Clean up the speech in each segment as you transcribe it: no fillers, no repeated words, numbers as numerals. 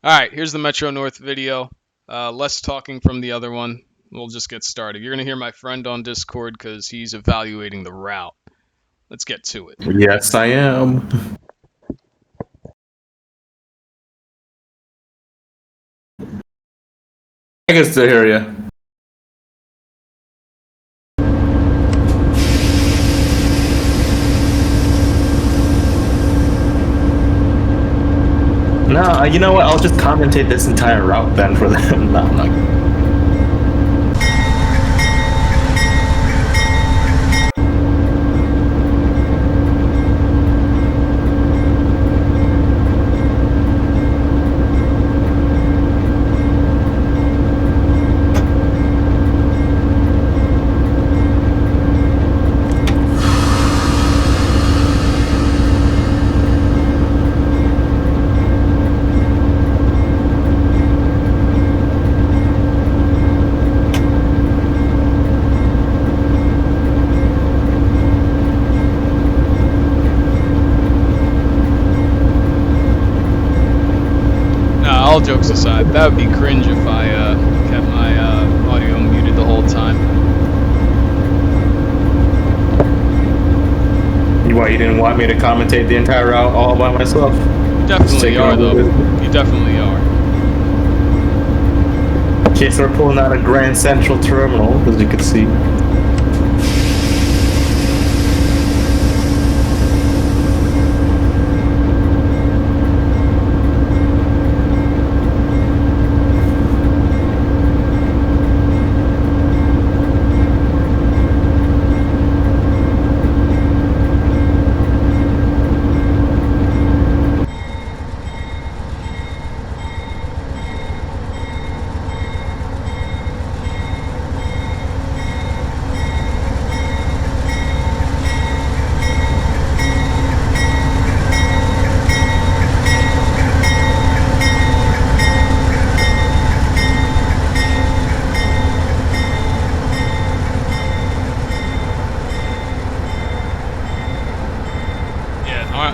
Alright, here's the Metro North video. Less talking from the other one. We'll just get started. You're going to hear my friend on Discord because he's evaluating the route. Let's get to it. Yes, I am. I can still hear you. No, you know what? I'll just commentate this entire route then for them. No, I'm not. All jokes aside, that would be cringe if I kept my audio muted the whole time. What, you didn't want me to commentate the entire route all by myself? Definitely are, though. You definitely are. Okay, so we're pulling out of Grand Central Terminal, as you can see.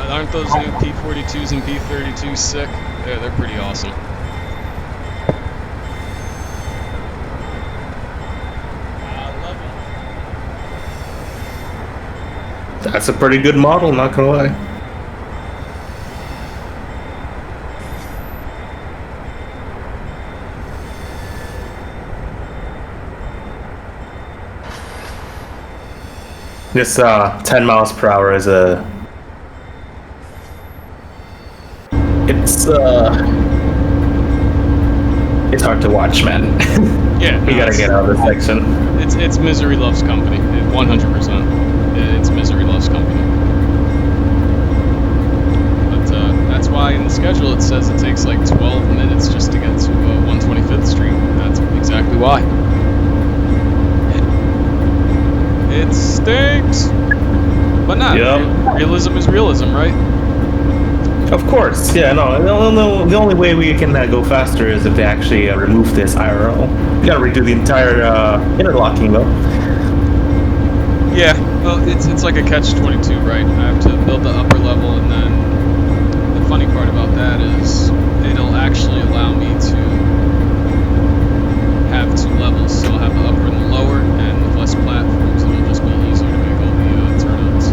Aren't those new P42s and P32s sick? Yeah, they're pretty awesome. I love it. That's a pretty good model, not gonna lie. This 10 miles per hour is a... It's hard to watch, man. Yeah, we gotta get out of this section. It's misery loves company, 100%. It's misery loves company. But that's why in the schedule it says it takes like 12 minutes just to get to 125th Street. That's exactly why. It stinks. But not. Yep. Realism is realism, right? Of course, yeah, no, the only way we can go faster is if they actually remove this IRL. We gotta redo the entire interlocking, though. Yeah, well, it's like a catch-22, right? I have to build the upper level, and then the funny part about that is it'll actually allow me to have two levels, so I'll have the upper and the lower, and with less platforms, it'll just be easier to make all the turnouts.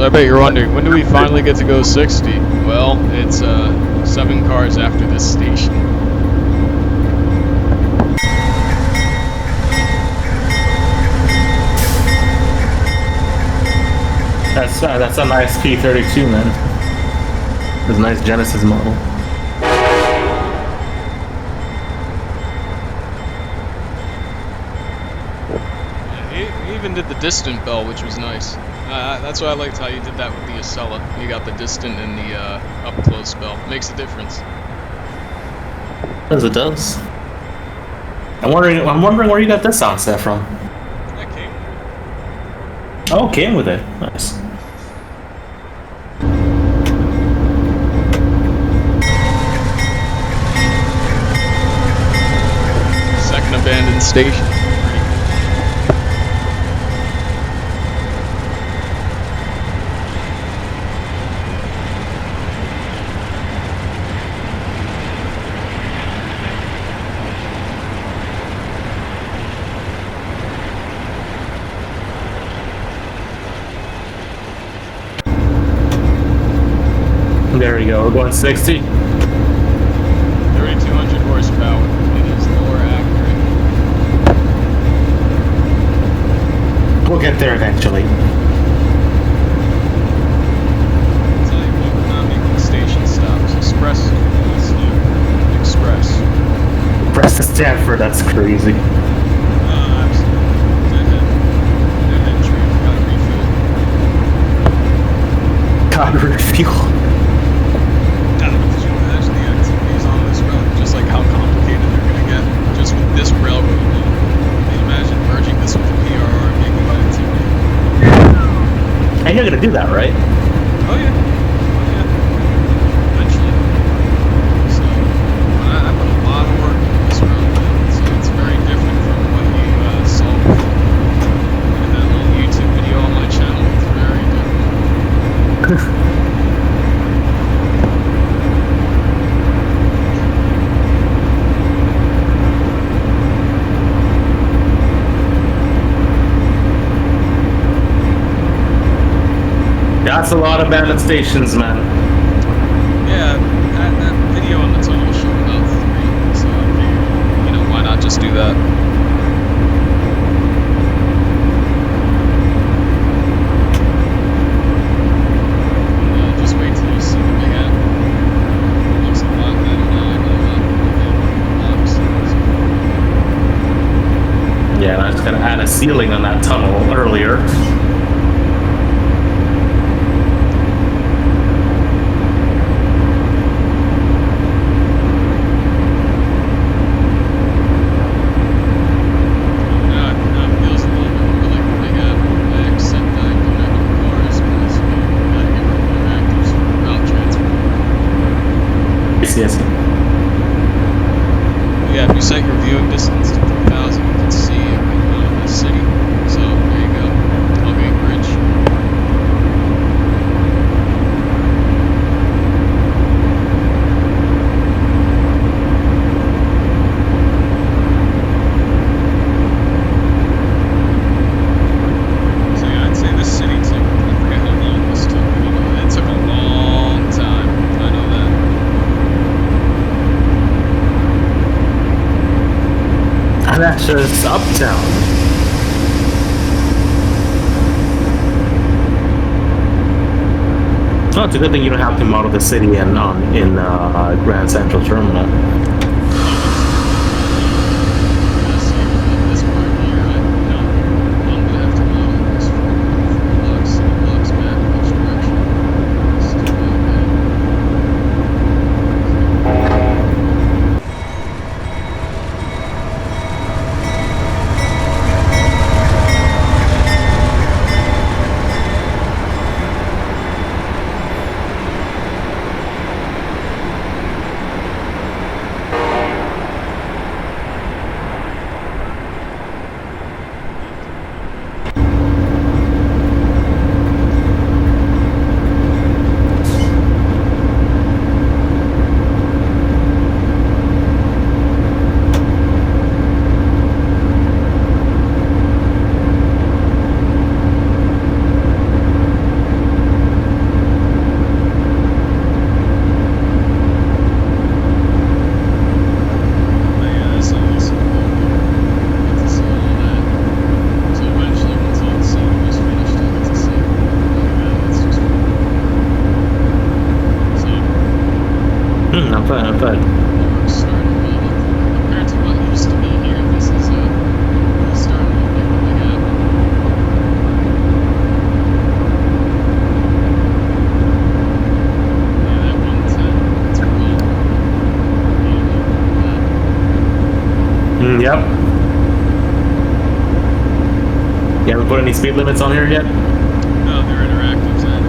I bet you're wondering, when do we finally get to go 60? Well, it's 7 cars after this station. That's a nice P32, man. It's a nice Genesis model. He even did the distant bell, which was nice. That's why I liked how you did that with the Acela. You got the distant and the up close bell. Makes a difference. As it does. I'm wondering where you got this sound set from. That came. Oh, came with it. Nice. Second abandoned station. There we go. We're going 60. 3,200 horsepower. It is more accurate. We'll get there eventually. I'll tell you what, we're not making station stops. Express. Express. Press to Stanford, that's crazy. Absolutely. Deadhead train. Gotta refuel. God, refuel. God, could you imagine the activities on this road? Just like how complicated they're gonna get just with this railroad alone. Can you imagine merging this with the PRR and making that activity? And you're gonna do that, right? Oh yeah. Oh yeah. Eventually. So I put a lot of work into this road, so it's very different from what you saw before. And that little YouTube video on my channel is very different. That's a lot of abandoned stations, man. Yeah, that video on the tunnel showed about 3, so I figured, why not just do that? Just wait till you see the big ad. It looks a lot better now. I know that. Yeah, and I was gonna add a ceiling on that tunnel earlier. Yes. Yeah, if you set your viewing distance to 3,000, you can see the city. So there you go. Hellgate Bridge. So yeah, I'd say this city took, I forget how long this took, but it took a long time. I know that. And that's just uptown. Oh, it's a good thing you don't have to model the city in Grand Central Terminal. This part here, I'm gonna have to model this 4 blocks, 6 blocks back in each direction. This is too bad. but Work's starting to build up. Compared to what used to be here, this is starting to look like a big apple. Yeah, that 110, it's real beautiful. yep. You haven't put any speed limits on here yet? No, they're interactive, Zed.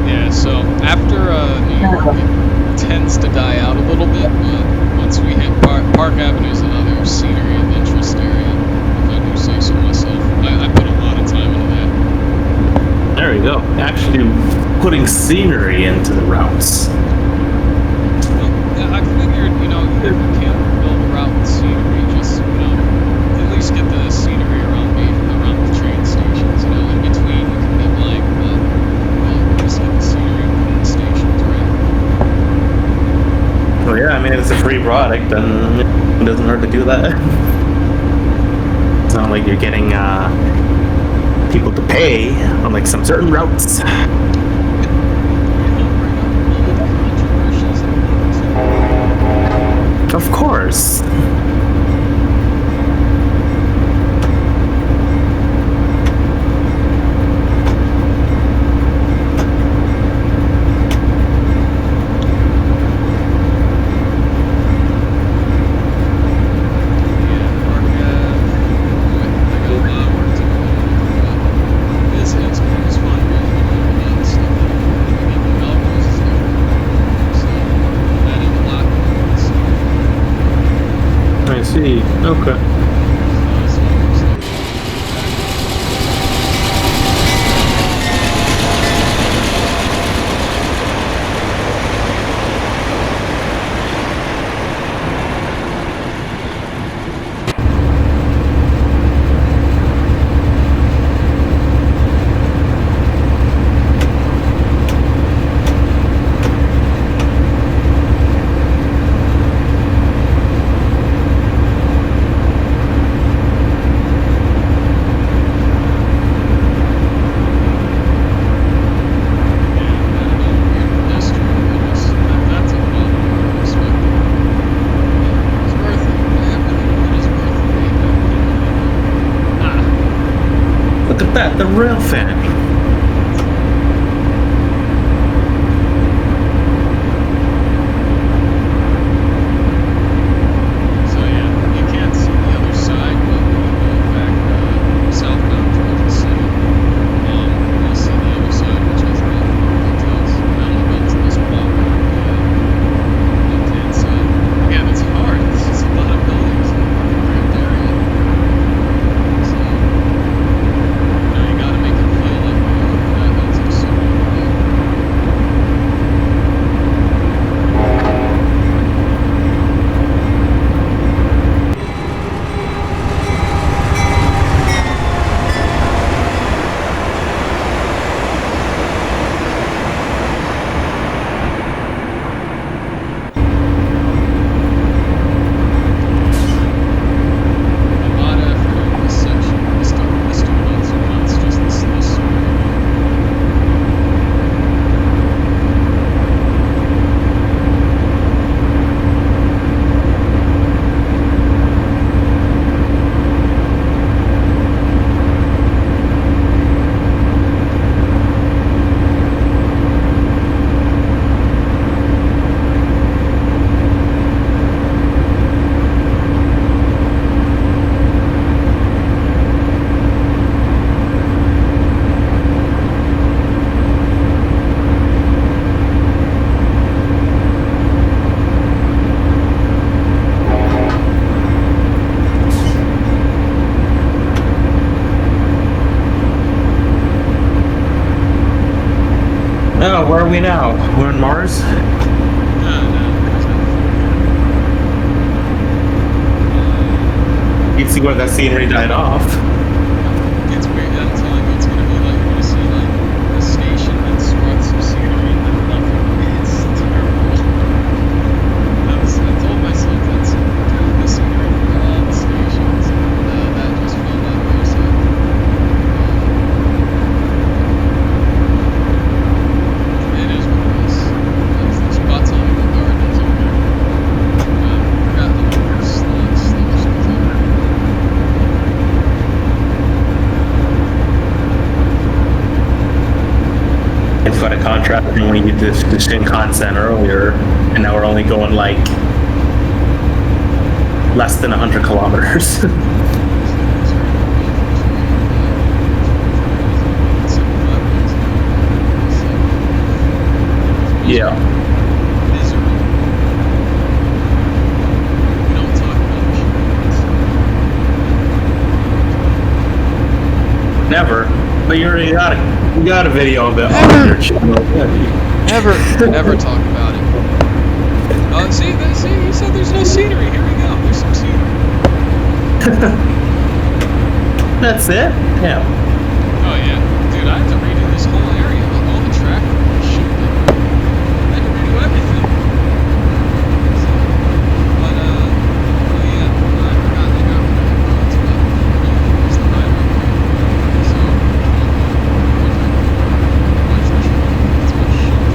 Yeah, so after New York, it tends to die out a little bit, but once we hit Park Avenue's another scenery of interest area, if I do say so myself. I put a lot of time into that. There we go. Actually putting scenery into the routes. Well, yeah, I figured, if you can't build a route with scenery, just, at least get the scenery around the train stations, in between you can be blank, but just get the scenery between the stations, right? Well, yeah, I mean, if it's a free product, then it doesn't hurt to do that. It's not like you're getting people to pay on like some certain routes. Of course. I see. Okay. Look at that, the rail fan. So yeah, you can't see the other side, but when you go back southbound towards the city, you'll see the other side, which has the details. I only built to this block on the left-hand side. Again, it's hard. It's just a lot of buildings in one cramped area. So, you gotta make it feel like that's a city. A lot of effort in this section. This took months and months just this sort of Oh, where are we now? We're on Mars? no, there's You can see where that scenery died off. it's weird. I'm telling you, it's gonna be like you're gonna see like a station that sweats of scenery and then nothing. It's terrible. I told myself that's doing the scenery for all the stations. That just felt like there's And we did the Shinkansen earlier, and now we're only going like less than 100 kilometers. Yeah. Never. But you already got it. You got a video of it on your channel. Never talk about it. See, you said there's no scenery. Here we go. There's some scenery. That's it? Yeah. Oh yeah, dude, I have to redo this whole area, all the traffic. Shit. I had to redo everything. But oh yeah, I forgot they got rid of the roads, but it's the highway. So watch the traffic. It's my shit.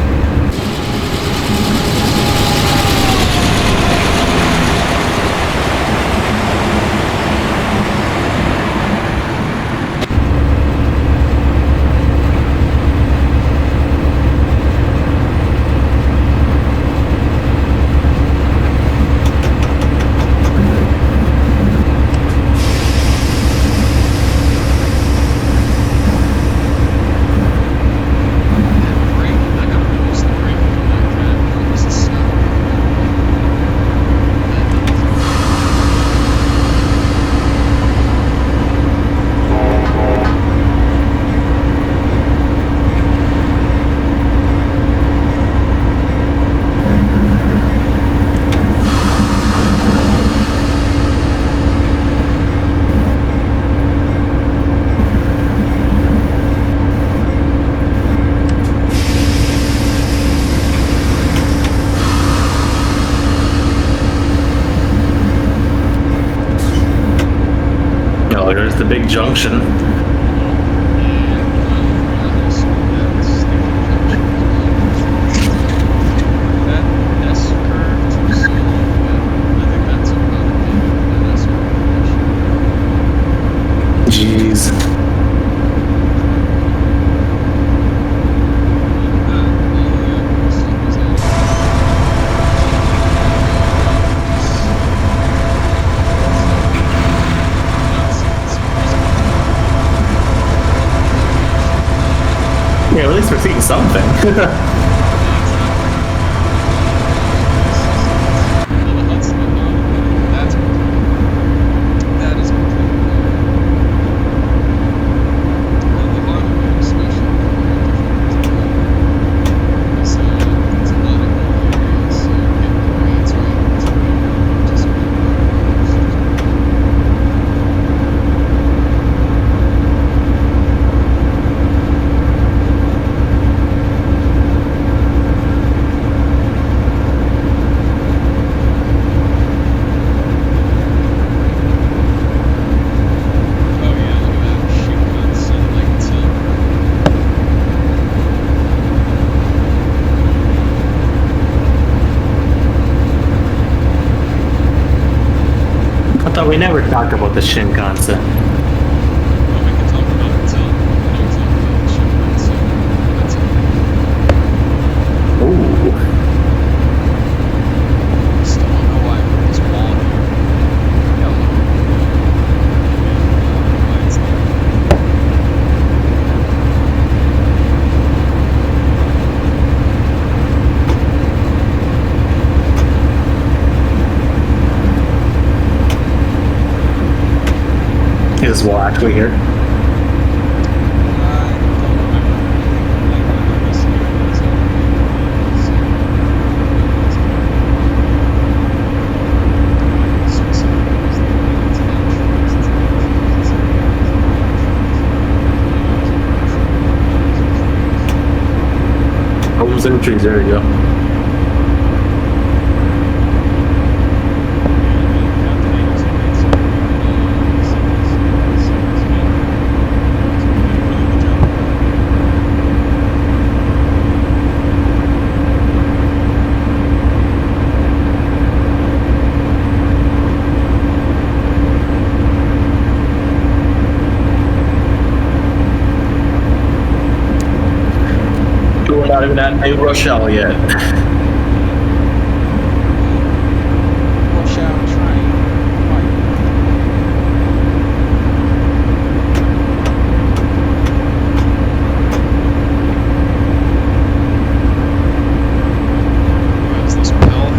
Oh, there's the big junction. Jeez. Yeah, at least we're seeing something. I thought we never talked about the Shinkansen. Well, we can talk about it until we don't talk about the Shinkansen. That's it. Ooh. Still don't know why I put this wall here. Yeah, look. Why it's there. Is this wall actually here? I don't remember. Like, when this year was Homes and trees, there you go. even at New Rochelle yet. Rush hour train. Right. Is this Pelham?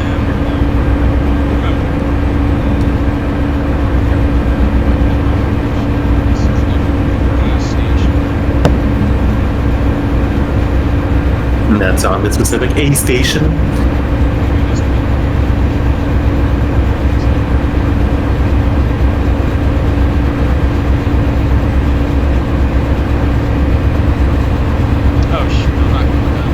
That's on the specific A station. Oh shit, I'm not going down.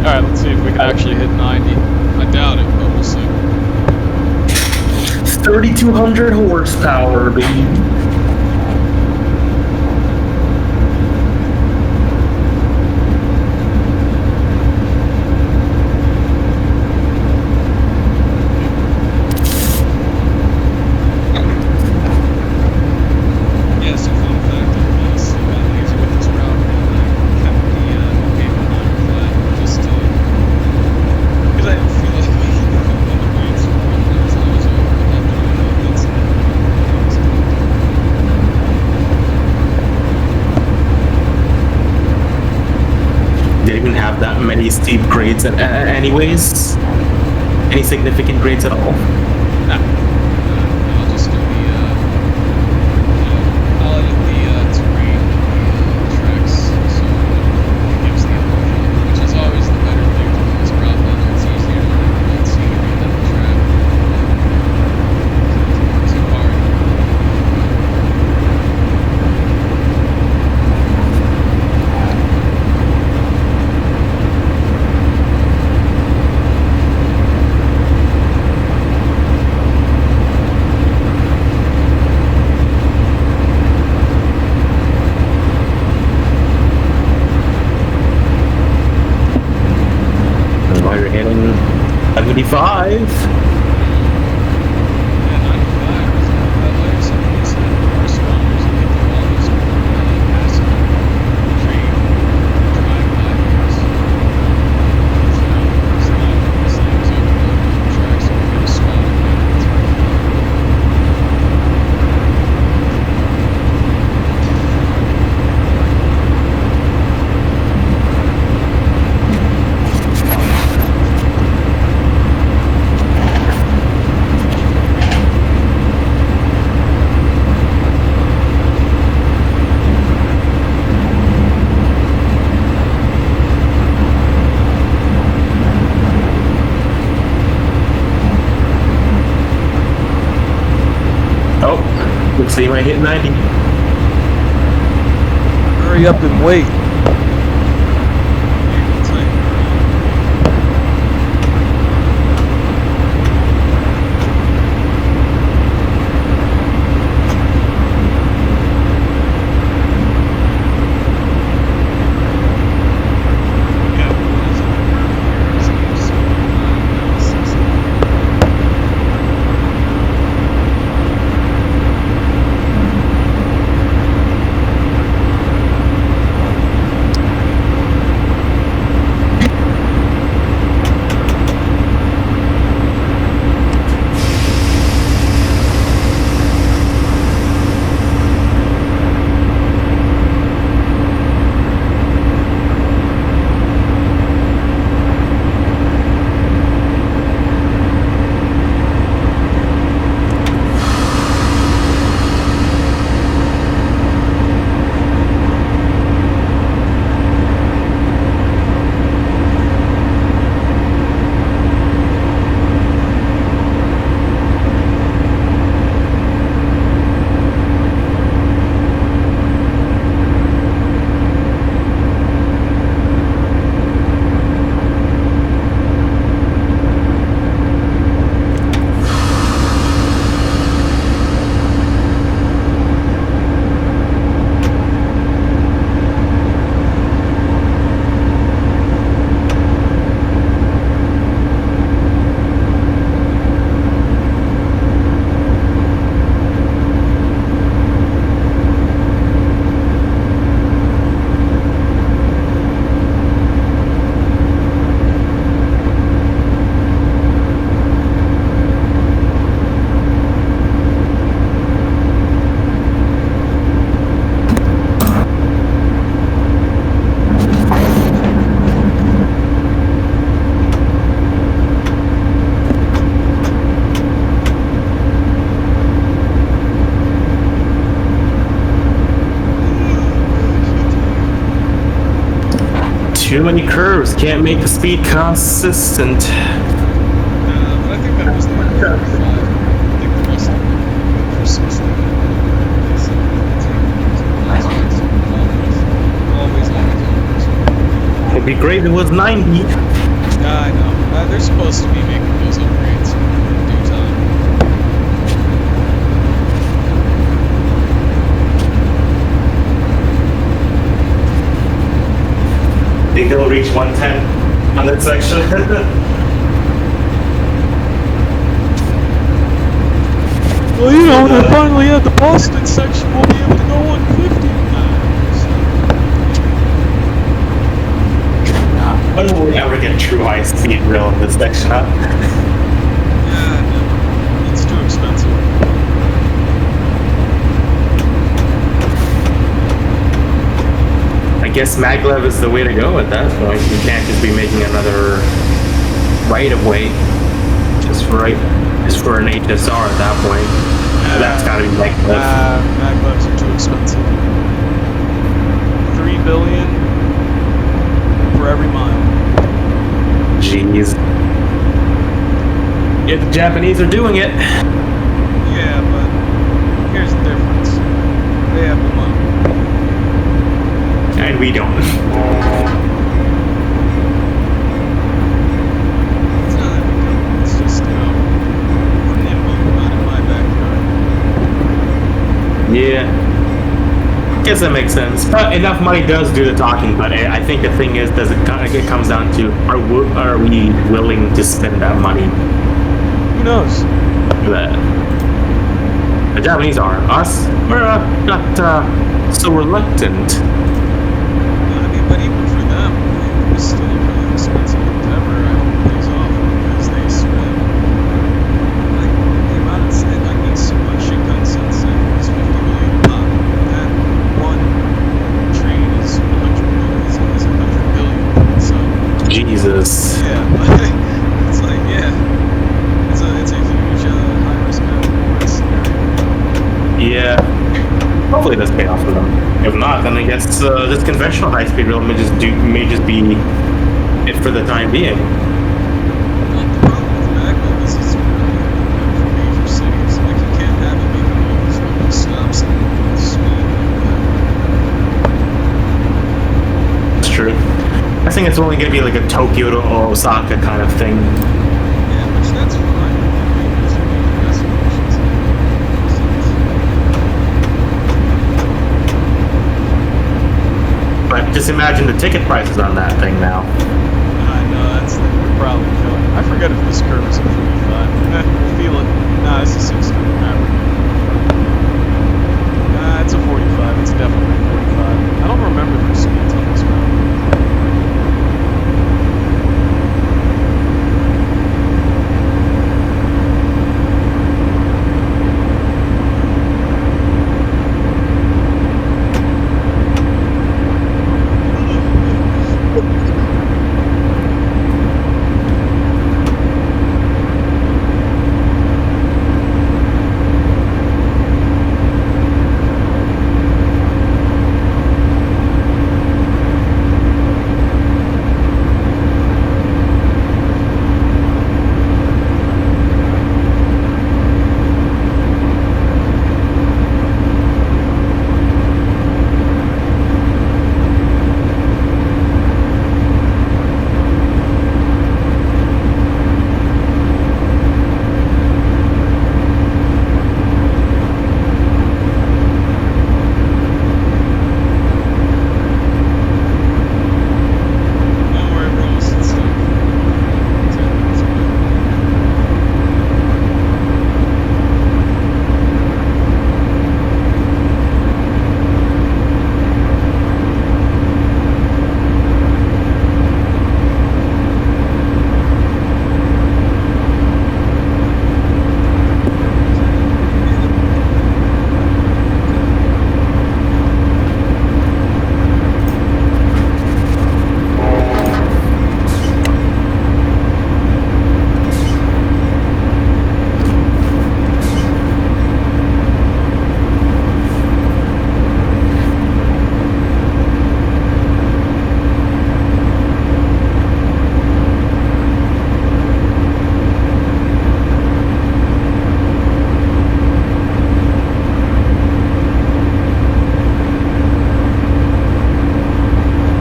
Alright, let's see if we can actually hit 90. I doubt it, but we'll see. 3,200 horsepower, baby. Yes, a fun fact, I was lazy with this route, and I kept the game line flat, just to, because I didn't feel like making a couple of grades until I was over 11 minutes. Didn't even have that many steep grades anyways. Any significant grades at all? Nah. I'll just do the, I'll edit the terrain, tracks, so it gives the illusion, which is always the better view from this route, but it's easier to remote scenery than the track. It's too hard. While you're hitting 75. Yeah, 95 is not like something you said. Responders and hit the wall is passive train drive-bys. It's not the same as open tracks, so we get a spot. So you might hit 90. Hurry up and wait. Too many curves, can't make the speed consistent. But I think that was the 5. I think the rest of it for 60. It'd be great if it was 90. Yeah, I know. They're supposed to be making those upgrades in due time. Think they'll reach 110 on that section. Well, you know, when they're finally at the Boston section, we'll be able to go 150. When will we ever get true high speed rail in this section, huh? Yeah, no. It's too expensive. I guess maglev is the way to go at that point. You can't just be making another right of way just for an HSR at that point. That's gotta be maglev. Maglevs are too expensive. $3 billion for every mile. Jeez. Yeah, the Japanese are doing it. Yeah, but here's the difference. They have the money. And we don't. It's not that we don't. It's just, you know, we're nimble, not in my backyard. Yeah. Guess that makes sense. Enough money does do the talking, but I think the thing is, it comes down to, are we willing to spend that money? Who knows? The Japanese are. Us, we're not so reluctant. I mean, but even for them, it was still a really expensive endeavor. I hope it pays off because they spend, like, the amount of, I need so much Shinkansen is 50 million pop. That one train is 100 million, is 100 billion. So, Jesus. yeah, it's like, yeah, it's a huge high risk, high risk scenario. Yeah. Hopefully that's paid off for them. If not, then I guess this conventional high-speed rail may just be it for the time being. Well, the problem with maglev is it's really good for major cities. Like, you can't have it making all these little stops guessing it's only gonna be like a Tokyo to Osaka kind of thing. Yeah, which that's fine. There's destinations. But just imagine the ticket prices on that thing now. I know, that's the probably killing. I forget if this curve is a 45. We'll feel it. Nah, it's a 60. It's a 45. It's definitely a 45. I don't remember their speeds on this road.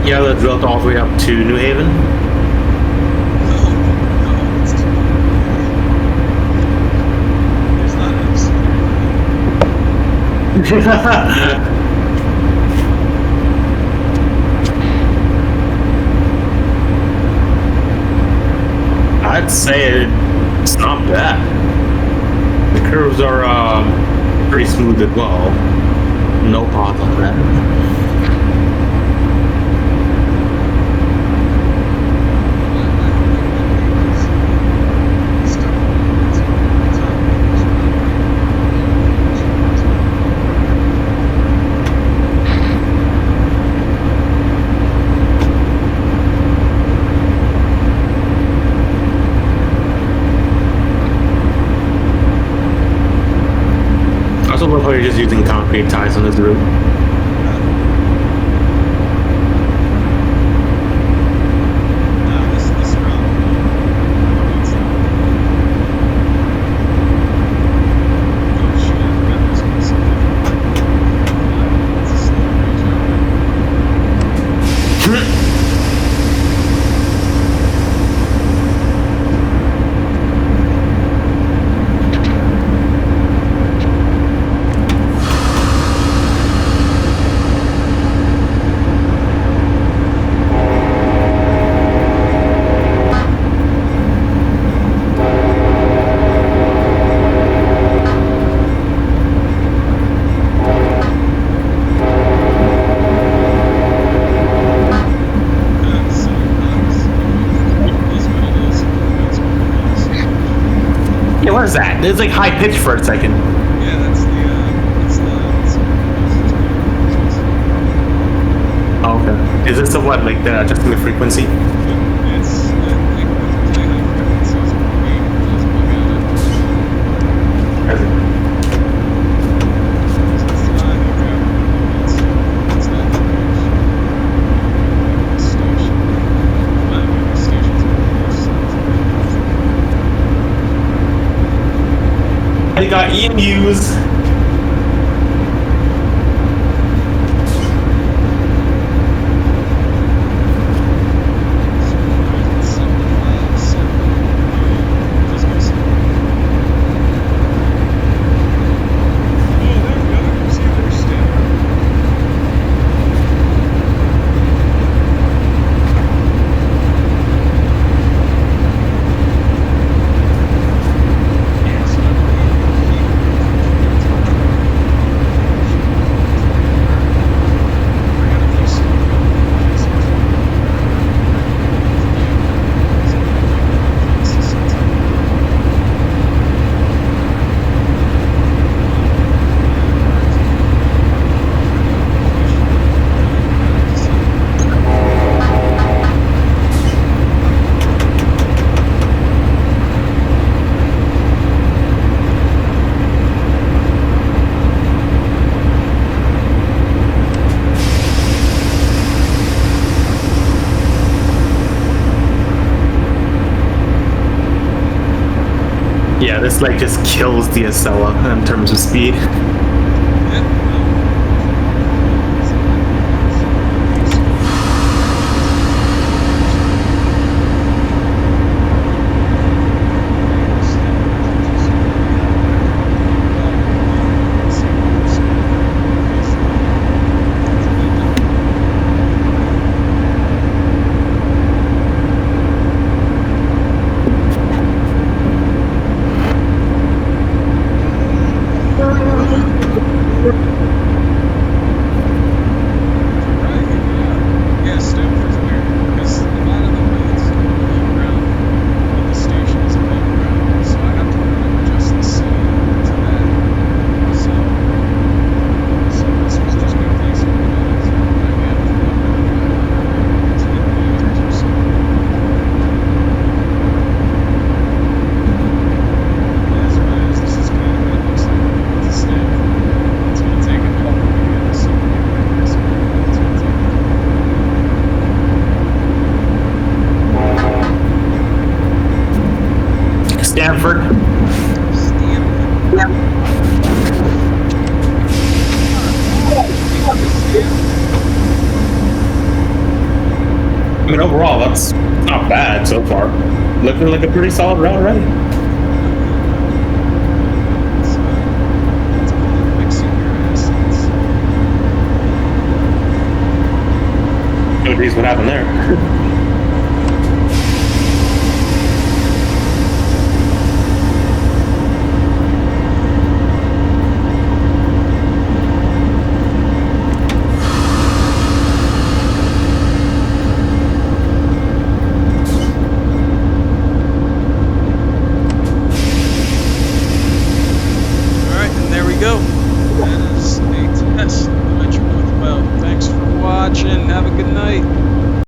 Yeah, that drilled all the way up to New Haven. No, it's too bad. There's not I'd say it's not bad. The curves are pretty smooth as well. No pause on that. I also love how you're just using concrete ties on this route. This round. Oh shit, I forgot this was something. It's a slow range. Yeah, what is that? It's like high pitch for a second. Yeah, that's Oh, okay. Is this the what, like the adjusting the frequency? it's play high frequencies when we just look at it. As in- It's not even it's not the station. But the station's I got EMUs. this like just kills the Acela in terms of speed. Yeah, yeah, Stanford's weird because a lot of the roads are above ground, but the station is above ground, so I have to kind of adjust the city to that. So this was just going to take some minutes. I have to look at 10 meters or so. As well as this is kind of what it looks like to Stanford. It's going to take a couple to get to something like this. It's going to take Stanford. I mean, overall, that's not bad so far. Looking like a pretty solid route already. It's called mixing your assets. Oh, geez, what happened there?